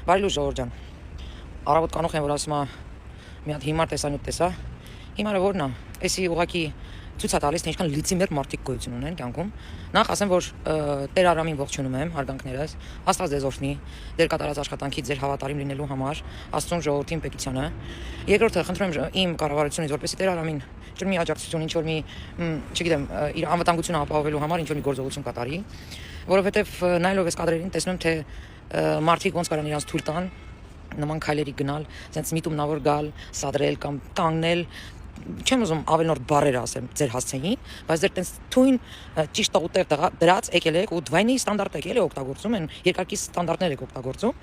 Բարի լույս ժողովուրդ ջան։ Առավոտ կանող եմ, որ ասում է մի հատ հիմար տեսանյութ տեսա։ Հիմարը որն է։ Էսի ուղղակի ցույց է տալիս, թե ինչքան լիցիմեր մարդիկ գոյություն ունեն կյանքում։ Նախ ասեմ, որ Տեր Արամին ողջունում եմ, հարգանքներս, Աստված ձեզ օրհնի, ձեր կատարած աշխատանքի, ձեր հավատարիմ լինելու համար, Աստծուն ժողովրդին պետությանը։ Երկրորդը, խնդրում եմ իմ կառավարությունից, որպեսզի Տեր Արամին ինչ-որ մի աջակցություն, ինչ-որ մի, չգիտեմ, իր անվտանգությունը ապահովելու համար ինչ-որ մի գործողություն կատարի, որովհետև նայելով այս կադրերին տեսնում թե մարդիկ ոնց կարան իրանց թույլ տան նման քայլերի գնալ, ասենց միտումնավոր գալ, սադրել կամ կանգնել, չեմ ուզում ավելորդ բառեր ասեմ ձեր հասցեին, բայց ձեր տենց թույն ճիշտ ուտեղ դրած եկել եք ու դվայնի ստանդարտ եկել եք օգտագործում են, երկարկի ստանդարտներ եք օգտագործում,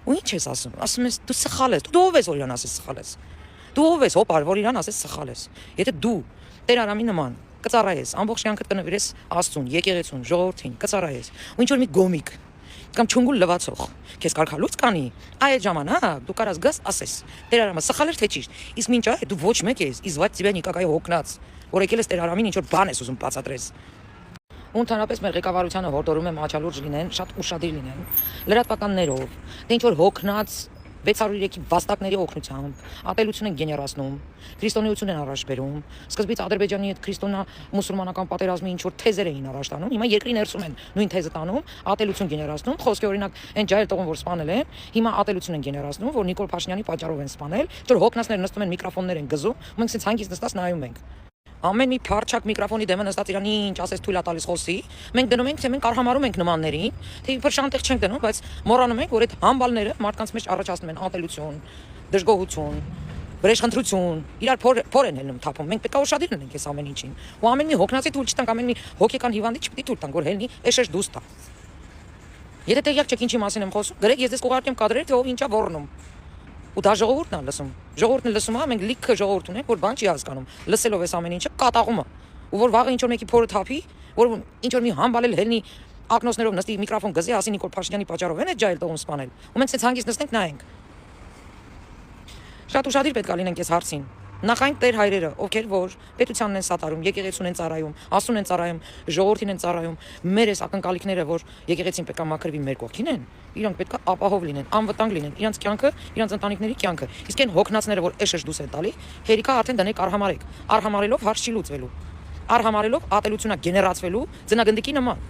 ու ինչ ես ասում, ասում ես դու սխալ ես, դու ով ես որ իրան ասես սխալ ես, դու ով ես հոպար որ իրան ասես սխալ ես, եթե դու Տեր Արամի նման կծառայես, ամբողջ կյանքդ կնվիրես Աստծուն, եկեղեցուն, ժողովրդին, կծառայես, ու ինչ որ մի գոմիկ կամ չունգուլ լվացող քեզ կարգալուց կանի, այդ ժամանակ դու կարաս գաս ասես Տեր Արամը սխալ էր թե ճիշտ, իսկ մինչ այդ դու ոչ մեկ ես, իզված тебя никакая հոգնած, որ եկել ես Տեր Արամին ինչ որ բան ես ուզում բացատրես։ Ու ընդհանրապես մեր ղեկավարությանը հորդորում եմ աչալուրջ լինեն, շատ ուշադիր լինեն, լրատվականներով, թե ինչ որ հոգնած 603-ի վաստակների օգնությամբ ատելություն են գեներացնում, քրիստոնեություն են առաջ բերում, սկզբից Ադրբեջանի հետ քրիստոնյա-մուսուլմանական պատերազմի ինչ որ թեզեր էին առաջ տանում, հիմա երկրի ներսում են նույն թեզը տանում, ատելություն գեներացնում, խոսքի օրինակ այն ջահել տողն որ սպանել են, հիմա ատելություն են գեներացնում, որ Նիկոլ Փաշինյանի պատճառով են սպանել, որ հոգնածներ նստում են միկրոֆոններ են գզում, ու մենք ցենց հանգիստ նստած նայում ենք։ Ամեն մի փարչակ միկրոֆոնի դեմը նստած իրան ինչ ասես թույլ է տալիս խոսի, մենք դնում ենք, թե մենք արհամարում ենք նմաններին, թե իբր շանտեղ չենք դնում, բայց մոռանում ենք, որ այդ համբալները մարդկանց մեջ առաջացնում են ատելություն, դժգոհություն, վրեժխնդրություն, իրար փոր են հելնում թափում։ Մենք պետք է ուշադիր լինենք այս ամեն ինչին։ Ու ամեն մի հոգնածի թույլ չտանք, ամեն մի հոգեկան հիվանդի չպետք է թույլ տանք, որ հելնի էշեշ դուստա։ Եթե տեղյակ չեք ինչի մասին եմ խոսում, գրեք ես դες կուղարկեմ կադրեր, թե ով ինչա ոռնում։ Ու դա ժողովուրդն է լսում։ Ժողովուրդն է լսում, մենք լիքը ժողովուրդ ունենք, որ բան չի հասկանում։ Լսելով այս ամեն ինչը կատաղում է։ Ու որ վաղը ինչ որ մեկի փորը թափի, որ ինչ որ մի համբալել հելնի ակնոցներով նստի միկրոֆոն գզի, ասի Նիկոլ Փաշինյանի պատճառով են այդ ջահել տողում սպանել։ Ու մենք ցենց հանգիստ նստենք նայենք։ Շատ ուշադիր պետք է լինենք այս հարցին։ Նախ այն Տեր հայրերը, ովքեր որ պետությանն են սատարում, եկեղեցուն են ծառայում, Աստծուն են ծառայում, ժողովրդին են ծառայում, մեր այս ակնկալիքները, որ եկեղեցին պետք է մաքրվի մեր կողքին են, իրանք պետք է ապահով լինեն, անվտանգ լինեն, իրանք կյանքը, իրանք ընտանիքների կյանքը։ Իսկ այն հոգնածները, որ էշեշ դուս են տալի, հերիքա արդեն դնեք արհամարեք։ Արհամարելով հարց չի լուծվելու։ Արհամարելով ատելությունա գեներացվելու ձնագնդիկի նման։